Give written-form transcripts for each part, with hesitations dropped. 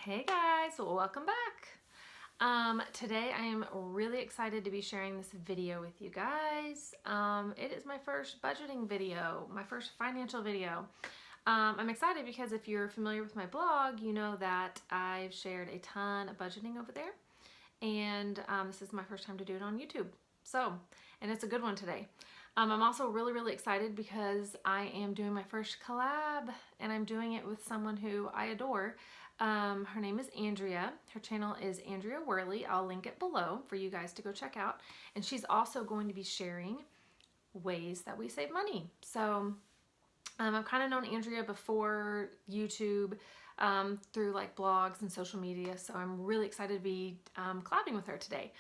Hey guys, welcome back. Today I am really excited to be sharing this video with you guys. It is my first budgeting video, my first financial video. I'm excited because if you're familiar with my blog, you know that I've shared a ton of budgeting over there. And this is my first time to do it on YouTube. And it's a good one today. I'm also really excited because I am doing my first collab and I'm doing it with someone who I adore. Her name is Andrea. Her channel is Andrea Worley. I'll link it below for you guys to go check out. And she's also going to be sharing ways that we save money. So I've kind of known Andrea before YouTube, through like blogs and social media. So I'm really excited to be collabing with her today.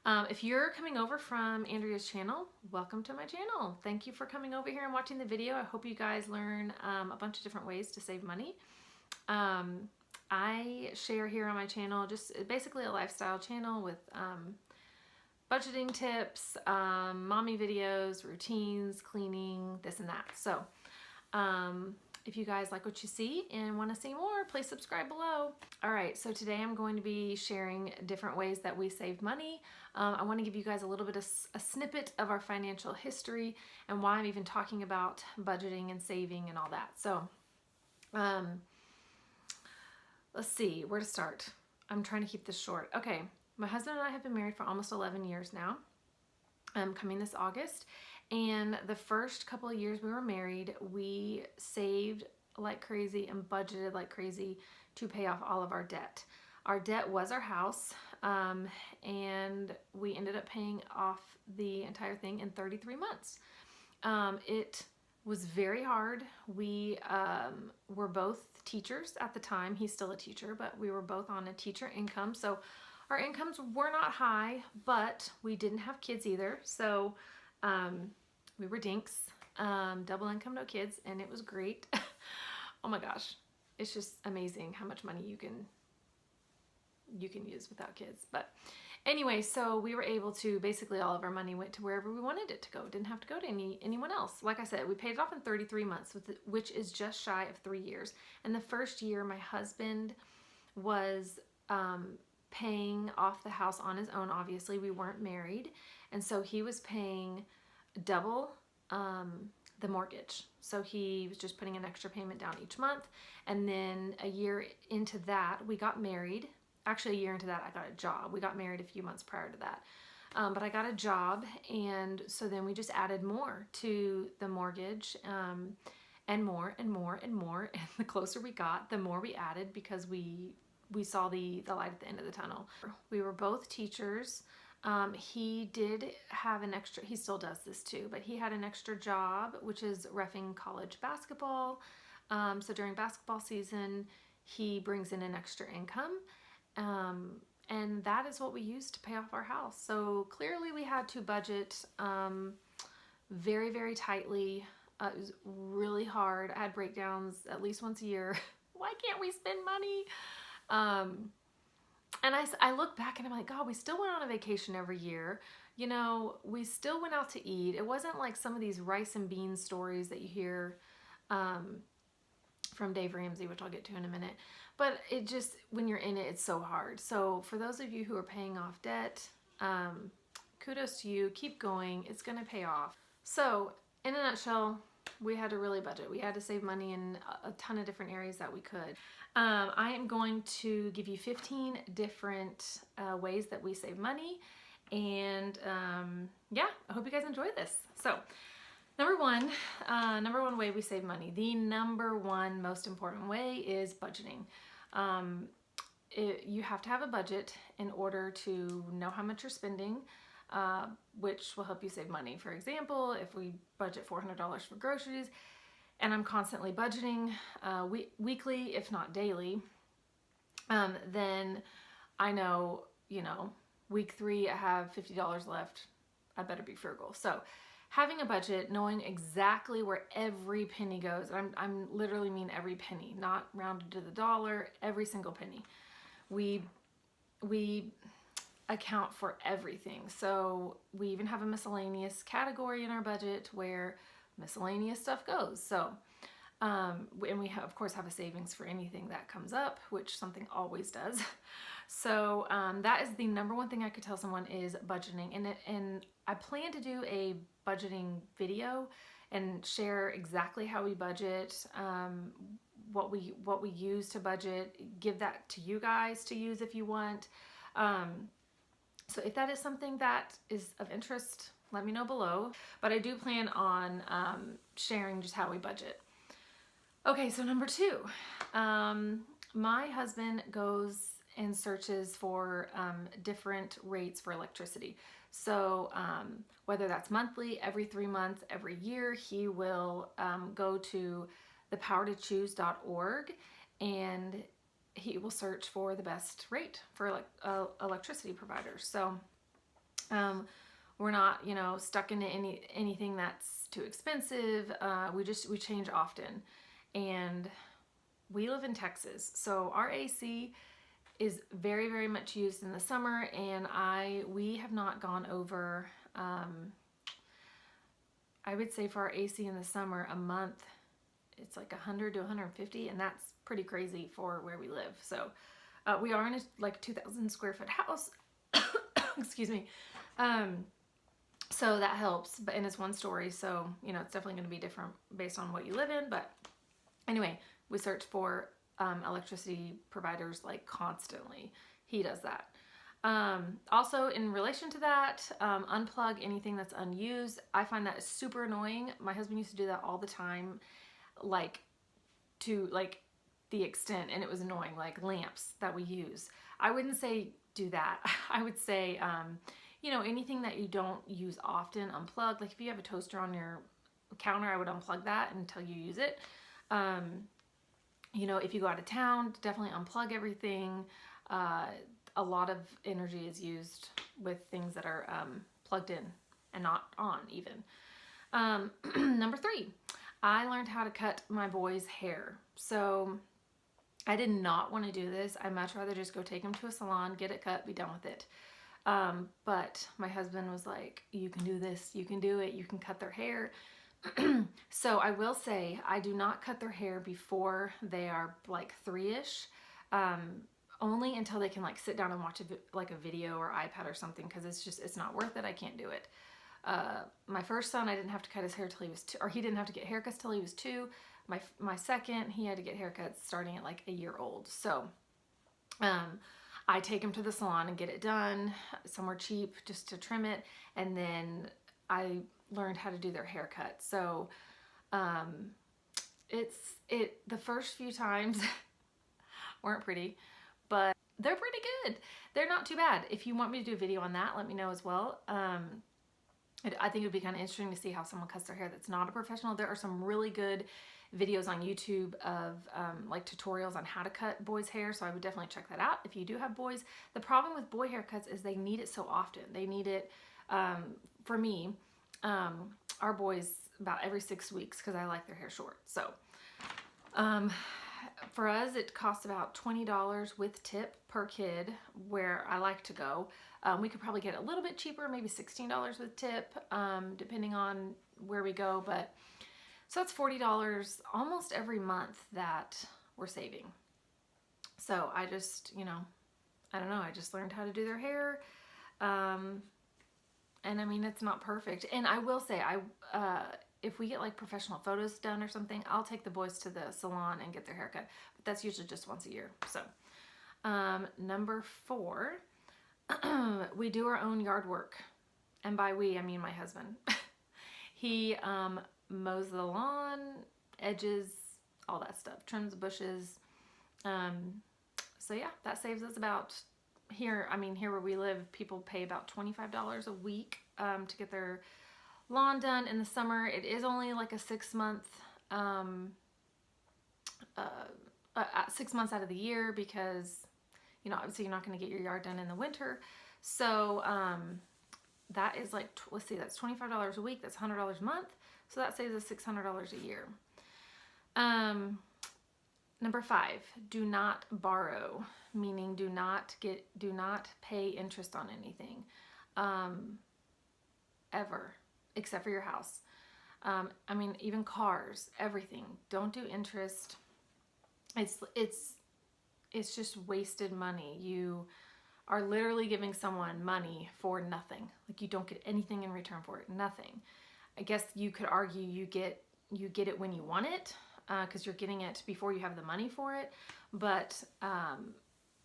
If you're coming over from Andrea's channel, welcome to my channel. Thank you for coming over here and watching the video. I hope you guys learn a bunch of different ways to save money. I share here on my channel just basically a lifestyle channel with budgeting tips, mommy videos, routines, cleaning, this and that. So if you guys like what you see and want to see more, please subscribe below. All right, so today I'm going to be sharing different ways that we save money. I want to give you guys a little bit of a snippet of our financial history and why I'm even talking about budgeting and saving and all that. So let's see where to start. I'm trying to keep this short. Okay, my husband and I have been married for almost 11 years now. Coming this August. And the first couple of years we were married, we saved like crazy and budgeted like crazy to pay off all of our debt. Our debt was our house, and we ended up paying off the entire thing in 33 months. It was very hard. We were both teachers at the time. He's still a teacher, but we were both on a teacher income. So our incomes were not high, but we didn't have kids either. So we were dinks, double income, no kids, and it was great. Oh my gosh, it's just amazing how much money you can use without kids. But anyway, so we were able to, basically all of our money went to wherever we wanted it to go. It didn't have to go to anyone else. Like I said, we paid it off in 33 months, which is just shy of 3 years. And the first year, my husband was paying off the house on his own. Obviously, we weren't married, and so he was paying double the mortgage. So he was just putting an extra payment down each month. And then a year into that, we got married. Actually, a year into that, I got a job. We got married a few months prior to that. But I got a job, and so then we just added more to the mortgage, and more and more and more. And the closer we got, the more we added, because we saw the light at the end of the tunnel. We were both teachers. He did have an extra, he still does this too, but he had an extra job, which is reffing college basketball. So during basketball season, he brings in an extra income. And that is what we used to pay off our house. So clearly we had to budget very tightly. It was really hard. I had breakdowns at least once a year. Why can't we spend money? And I look back and I'm like, God, we still went on a vacation every year. You know, we still went out to eat. It wasn't like some of these rice and beans stories that you hear from Dave Ramsey, which I'll get to in a minute. But it just, when you're in it, it's so hard. So for those of you who are paying off debt, kudos to you. Keep going. It's going to pay off. So in a nutshell, we had to really budget. We had to save money in a ton of different areas that we could. I am going to give you 15 different ways that we save money. And yeah, I hope you guys enjoy this. So number one way we save money. The number one most important way is budgeting. You have to have a budget in order to know how much you're spending, which will help you save money. For example, if we budget $400 for groceries, and I'm constantly budgeting weekly, if not daily, then I know, week 3 I have $50 left. I better be frugal. So having a budget, knowing exactly where every penny goes, I'm literally mean every penny, not rounded to the dollar, every single penny. We account for everything. So we even have a miscellaneous category in our budget where miscellaneous stuff goes. So And we of course have a savings for anything that comes up, which something always does. So that is the number one thing I could tell someone is budgeting. And I plan to do a budgeting video and share exactly how we budget, what we use to budget, give that to you guys to use if you want. So if that is something that is of interest, let me know below. But I do plan on sharing just how we budget. Okay, so number 2, my husband goes and searches for different rates for electricity. So whether that's monthly, every 3 months, every year, he will go to thepowertochoose.org and he will search for the best rate for electricity providers. So we're not, stuck into anything that's too expensive. We change often. And we live in Texas, so our AC is very, very much used in the summer, and we have not gone over, I would say for our AC in the summer, a month, it's like 100 to 150, and that's pretty crazy for where we live. So we are in a 2,000 square foot house, excuse me. So that helps, and it's 1 story, so it's definitely going to be different based on what you live in. But anyway, we search for electricity providers constantly. He does that. Also, in relation to that, unplug anything that's unused. I find that super annoying. My husband used to do that all the time, to the extent, and it was annoying, like lamps that we use. I wouldn't say do that. I would say, anything that you don't use often, unplug. Like if you have a toaster on your counter, I would unplug that until you use it. If you go out of town, definitely unplug everything. A lot of energy is used with things that are plugged in and not on even. Number 3, I learned how to cut my boys' hair. So I did not want to do this. I'd much rather just go take them to a salon, get it cut, be done with it. But my husband was like, you can do this, you can do it, you can cut their hair. So I will say I do not cut their hair before they are 3-ish, only until they can sit down and watch a video or iPad or something, because it's not worth it. I can't do it. My first son, I didn't have to cut his hair till he was 2, or he didn't have to get haircuts till he was 2. My second, he had to get haircuts starting at a year old. So I take him to the salon and get it done somewhere cheap just to trim it, and then I learned how to do their haircut. So the first few times weren't pretty, but they're pretty good. They're not too bad. If you want me to do a video on that, let me know as well. I think it would be kind of interesting to see how someone cuts their hair that's not a professional. There are some really good videos on YouTube of tutorials on how to cut boys' hair, so I would definitely check that out if you do have boys. The problem with boy haircuts is they need it so often. They need it, for me, our boys about every 6 weeks, because I like their hair short. So for us, it costs about $20 with tip per kid, where I like to go. We could probably get a little bit cheaper, maybe $16 with tip, depending on where we go. But so that's $40 almost every month that we're saving. So I just, I don't know, I just learned how to do their hair. And I mean, it's not perfect. And I will say, if we get professional photos done or something, I'll take the boys to the salon and get their haircut. But that's usually just once a year. So number 4, we do our own yard work. And by we, I mean my husband. He mows the lawn, edges, all that stuff, trims bushes. So yeah, that saves us about, here where we live, people pay about $25 a week to get their lawn done in the summer. It is only a 6 month, 6 months out of the year, because obviously you're not going to get your yard done in the winter. So that is let's see, that's $25 a week, that's $100 a month, so that saves us $600 a year. Number 5, do not borrow, meaning do not pay interest on anything, ever, except for your house. I mean, even cars, everything. Don't do interest. It's just wasted money. You are literally giving someone money for nothing. Like, you don't get anything in return for it. Nothing. I guess you could argue you get it when you want it, because you're getting it before you have the money for it. But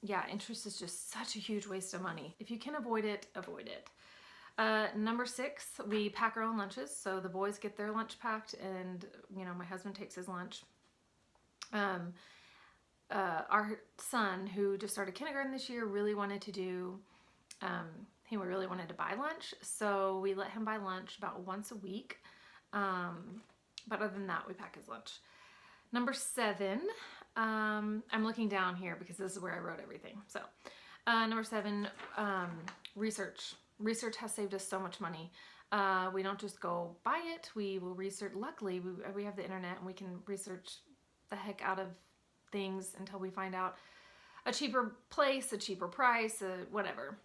yeah, interest is just such a huge waste of money. If you can avoid it, avoid it. Number 6, we pack our own lunches. So the boys get their lunch packed, and my husband takes his lunch. Our son, who just started kindergarten this year, really wanted to do, he really wanted to buy lunch. So we let him buy lunch about once a week. But other than that, we pack his lunch. Number 7, I'm looking down here because this is where I wrote everything. So number 7, research. Research has saved us so much money. We don't just go buy it. We will research. Luckily, we have the internet, and we can research the heck out of things until we find out a cheaper place, a cheaper price, whatever.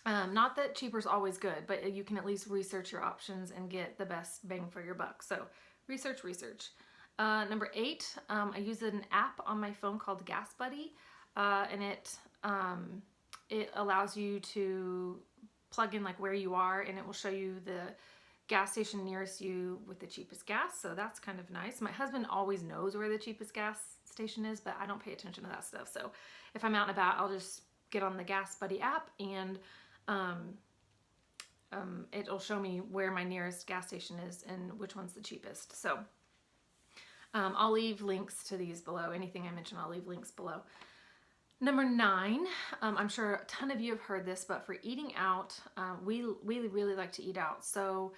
Not that cheaper is always good, but you can at least research your options and get the best bang for your buck. So research. Number 8, I use an app on my phone called GasBuddy, and it allows you to plug in like where you are, and it will show you the gas station nearest you with the cheapest gas. So that's kind of nice. My husband always knows where the cheapest gas station is, but I don't pay attention to that stuff. So if I'm out and about, I'll just get on the GasBuddy app, and it'll show me where my nearest gas station is and which one's the cheapest. So I'll leave links to these below. Anything I mention, I'll leave links below. Number 9, I'm sure a ton of you have heard this, but for eating out, we really like to eat out. So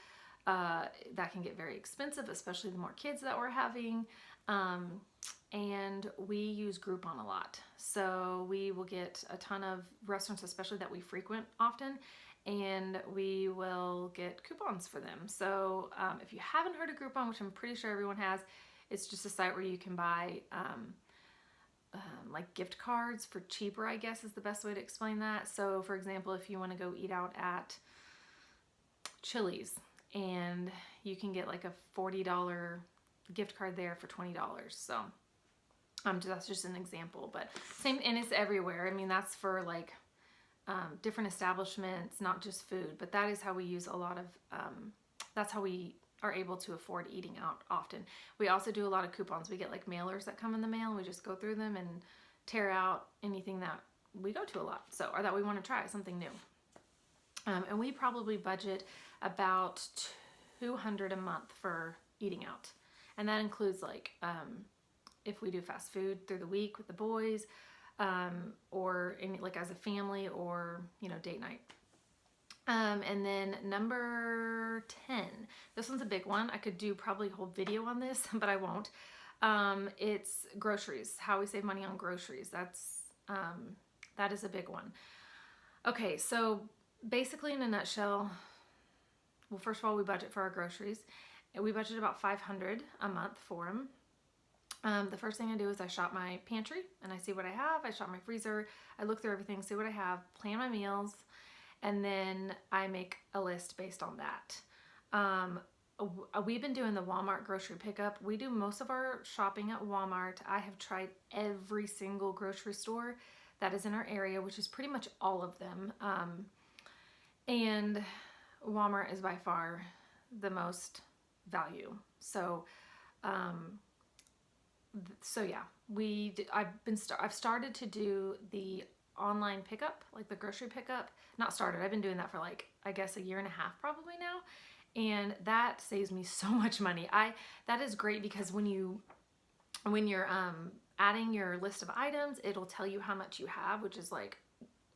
that can get very expensive, especially the more kids that we're having. And we use Groupon a lot. So we will get a ton of restaurants, especially that we frequent often, and we will get coupons for them. So if you haven't heard of Groupon, which I'm pretty sure everyone has, it's just a site where you can buy like gift cards for cheaper, I guess is the best way to explain that. So for example, if you want to go eat out at Chili's, and you can get like a $40 gift card there for $20. So that's just an example, but same, and it's everywhere. I mean, that's for like different establishments, not just food, but that is how we use a lot of, that's how we are able to afford eating out often. We also do a lot of coupons. We get like mailers that come in the mail, and we just go through them and tear out anything that we go to a lot, so, or that we want to try, something new. And we probably budget about $200 a month for eating out. And that includes like, if we do fast food through the week with the boys, or like as a family, or, date night. And then number 10, this one's a big one. I could do probably a whole video on this, but I won't. It's groceries, how we save money on groceries. That is a big one. Okay, so basically in a nutshell, well, first of all, we budget for our groceries. We budget about $500 a month for them. The first thing I do is I shop my pantry, and I see what I have. I shop my freezer. I look through everything, see what I have, plan my meals, and then I make a list based on that. We've been doing the Walmart grocery pickup. We do most of our shopping at Walmart. I have tried every single grocery store that is in our area, which is pretty much all of them. And Walmart is by far the most value. So, yeah, I've started to do the online pickup, like the grocery pickup. Not started, I've been doing that for like, I guess a year and a half probably now. And that saves me so much money. That is great because when you're adding your list of items, it'll tell you how much you have, which is like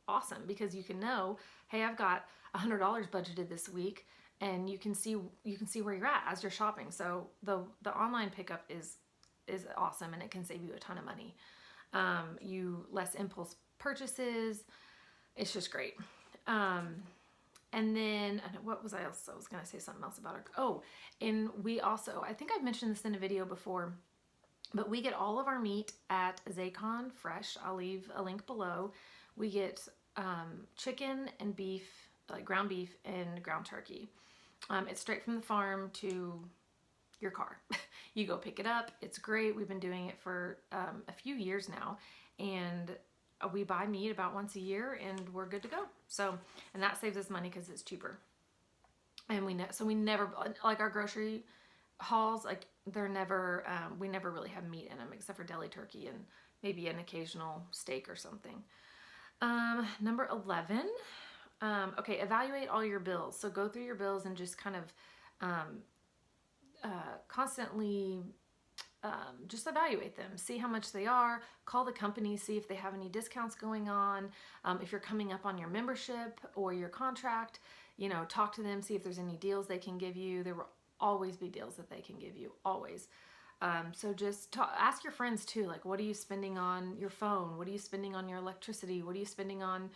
awesome, because you can know, hey, I've got $100 budgeted this week, and you can see where you're at as you're shopping. So the online pickup is awesome, and it can save you a ton of money. Less impulse purchases. It's just great. And then what was I else? I was going to say something else about it. And we also, I think I've mentioned this in a video before, but we get all of our meat at Zaycon Fresh. I'll leave a link below. We get chicken and beef, like ground beef and ground turkey. It's straight from the farm to your car. You go pick it up. It's great. We've been doing it for a few years now, and we buy meat about once a year, and we're good to go. So, and that saves us money because it's cheaper. And we never, like our grocery hauls, like they're never, we never really have meat in them except for deli turkey and maybe an occasional steak or something. Number 11, okay, evaluate all your bills. So go through your bills and just kind of constantly just evaluate them, see how much they are, call the company, see if they have any discounts going on. If you're coming up on your membership or your contract, you know, talk to them, see if there's any deals they can give you. There will always be deals that they can give you, always. So just ask your friends too, like, what are you spending on your phone? What are you spending on your electricity? What are you spending on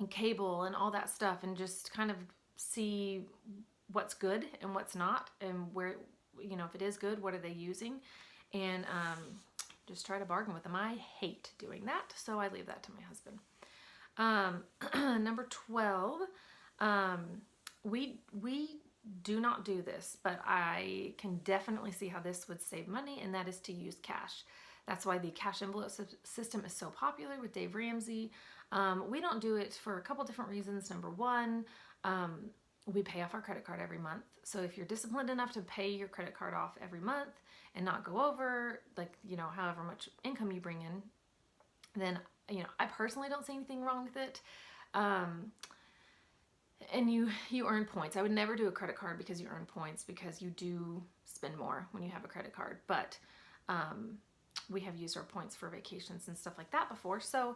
cable and all that stuff, and just kind of see what's good and what's not, and where, you know, if it is good, what are they using, and just try to bargain with them. I hate doing that, so I leave that to my husband. Number 12, we do not do this, but I can definitely see how this would save money, and that is to use cash. That's why the cash envelope system is so popular with Dave Ramsey. We don't do it for a couple different reasons. Number one, we pay off our credit card every month. So if you're disciplined enough to pay your credit card off every month and not go over, like, you know, however much income you bring in, then, you know, I personally don't see anything wrong with it. And you earn points. I would never do a credit card because you earn points, because you do spend more when you have a credit card. But we have used our points for vacations and stuff like that before. So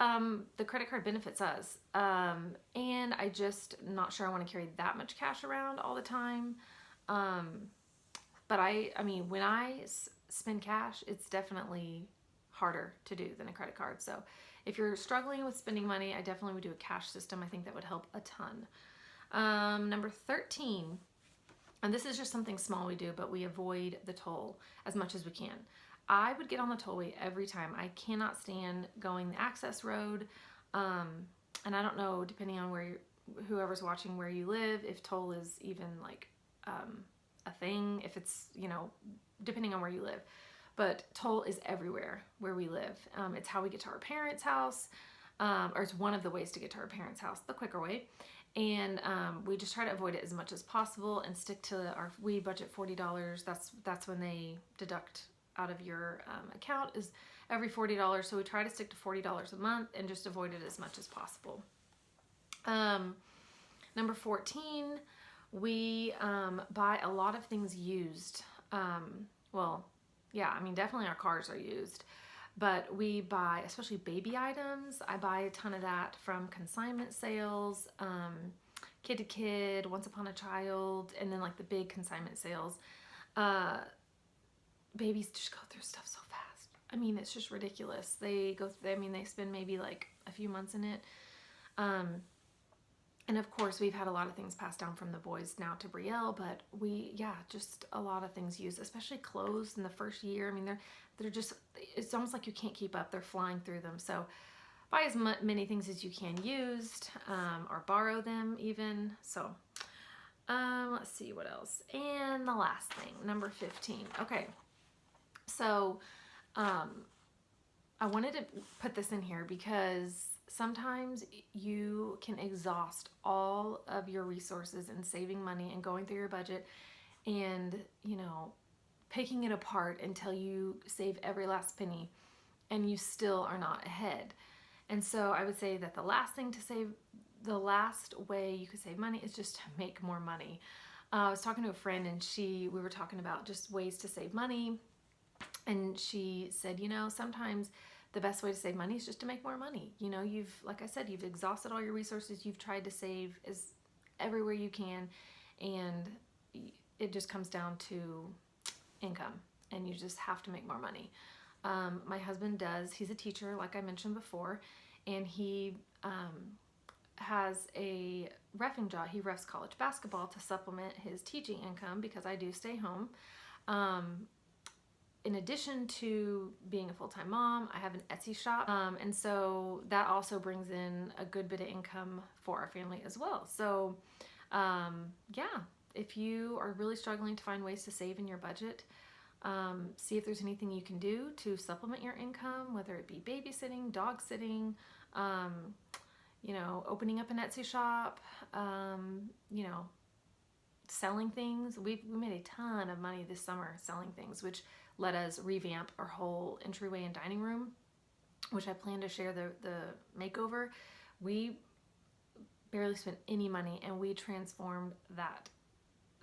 the credit card benefits us. And I just not sure I want to carry that much cash around all the time. But I mean, when I spend cash, it's definitely harder to do than a credit card. So if you're struggling with spending money, I definitely would do a cash system. I think that would help a ton. Number 13, and this is just something small we do, but we avoid the toll as much as we can. I would get on the tollway every time. I cannot stand going the access road. And I don't know, depending on where whoever's watching where you live, if toll is even like a thing, if it's, you know, depending on where you live. But toll is everywhere where we live. It's how we get to our parents' house, or it's one of the ways to get to our parents' house, the quicker way. And we just try to avoid it as much as possible and stick to we budget $40. That's when they deduct out of your account, is every $40. So we try to stick to $40 a month and just avoid it as much as possible. Number 14, we buy a lot of things used. Well, yeah, I mean, definitely our cars are used, but we buy, especially baby items. I buy a ton of that from consignment sales, Kid to Kid, Once Upon a Child, and then like the big consignment sales. Babies just go through stuff so fast. I mean, it's just ridiculous. They spend maybe like a few months in it. And of course, we've had a lot of things passed down from the boys now to Brielle, but just a lot of things used, especially clothes in the first year. I mean, they're just, it's almost like you can't keep up. They're flying through them. So buy as many things as you can used, or borrow them even. So let's see what else. And the last thing, number 15. Okay. So I wanted to put this in here because sometimes you can exhaust all of your resources in saving money and going through your budget and, you know, picking it apart until you save every last penny, and you still are not ahead. And so I would say that the last way you could save money is just to make more money. I was talking to a friend, and we were talking about just ways to save money. And she said, you know, sometimes the best way to save money is just to make more money. You know, like I said, you've exhausted all your resources. You've tried to save everywhere you can, and it just comes down to income, and you just have to make more money. My husband he's a teacher, like I mentioned before, and he has a reffing job. He refs college basketball to supplement his teaching income, because I do stay home. In addition to being a full-time mom, I have an Etsy shop. And so that also brings in a good bit of income for our family as well. So, yeah, if you are really struggling to find ways to save in your budget, see if there's anything you can do to supplement your income, whether it be babysitting, dog sitting, you know, opening up an Etsy shop, you know, selling things. We made a ton of money this summer selling things, which let us revamp our whole entryway and dining room, which I plan to share the makeover. We barely spent any money, and we transformed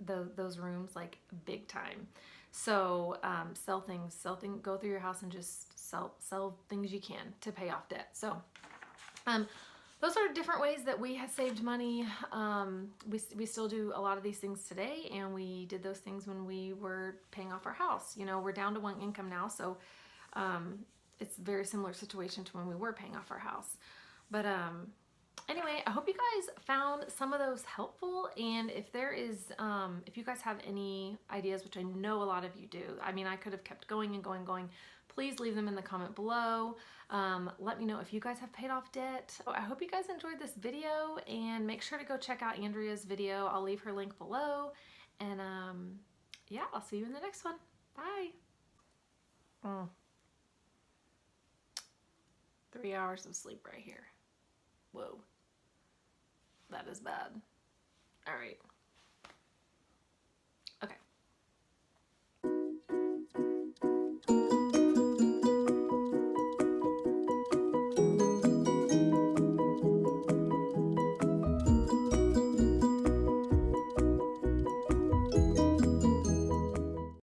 those rooms like big time. So sell things, go through your house and just sell things you can to pay off debt. So those are different ways that we have saved money. We still do a lot of these things today, and we did those things when we were paying off our house. You know, we're down to one income now, so it's a very similar situation to when we were paying off our house. But anyway, I hope you guys found some of those helpful, and if there is, if you guys have any ideas, which I know a lot of you do, I mean, I could have kept going and going, please leave them in the comment below. Let me know if you guys have paid off debt. So I hope you guys enjoyed this video, and make sure to go check out Andrea's video. I'll leave her link below, and yeah, I'll see you in the next one. Bye. 3 hours of sleep right here. Whoa. That is bad. All right.